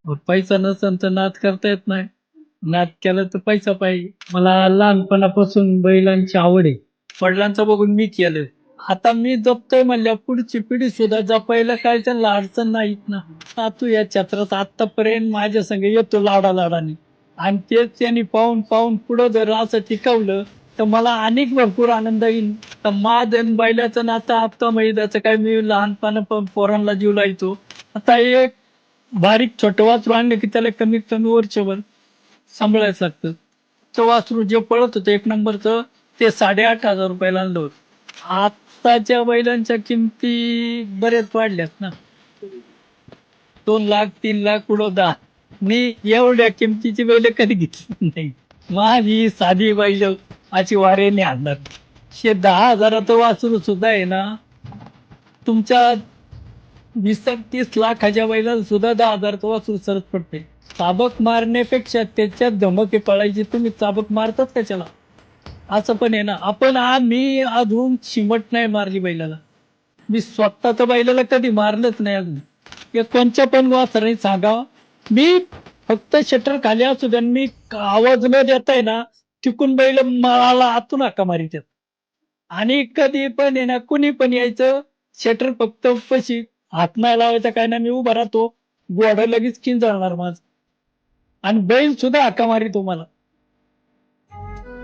पैसा नसेल तर नाद करता येत नाही. नाद केला तर पैसा पाहिजे. मला लहानपणापासून बैलांची आवड आहे. वडिलांचं बघून मी केलं. आता मी जपतोय म्हणल्यावर पुढची पिढी सुद्धा जपायला काय त्यांना अडचण नाहीत ना. नातू या क्षेत्रात आतापर्यंत माझ्या संग येतो लाडालाडाने आणि तेच त्यांनी पाहून पाहून पुढं जर असं टिकवलं तर मला अनेक भरपूर आनंद येईल. तर माझं आणि बैलाचं नातं आप्ता मैदाचं काय मी लहानपणापासून पोरांना जीव लावतो. आता एक बारीक छोटं वासरू आणलं की त्याला कमीत कमी वर्षभर सांभाळायचं लागतं. तो वासरू जे पळत होतं एक नंबरचं ते 8,500 ला आणलं होतं. आत्ताच्या बैलांच्या किमती बऱ्याच वाढल्यात ना. 2 लाख 3 लाख पुढं 10. मी एवढ्या किमतीची बैल कधी घेतली नाही. माझी साधी बैल अशी वाऱ्याने आणणार. 10,000चं वासरू सुद्धा आहे ना तुमच्या 20-30 लाखाच्या बैलाला सुद्धा 10,000चं वासरू सरत पडते. चाबक मारण्यापेक्षा त्याच्यात धमकी पळायची तुम्ही चाबक मारतात कशाला? असं पण आहे ना. मी अजून चिमट नाही मारली बैलाला. मी स्वतः तर बैलाला कधी मारलंच नाही अजून. हे कोणच्या पण वासराने सांगावं. मी फक्त शटर खाली असू द्या आणि मी आवाज न देता आहे ना, तिकून बैल मला आतून हाका मारित्यात. आणि कधी पण आहे ना, कुणी पण यायचं, शटर फक्त पाशी हात नाही लावायचा काय नाही. मी उभा राहतो. घोडा लगेच किंचाळणार माझं आणि बैल सुद्धा हाका मारितो मला.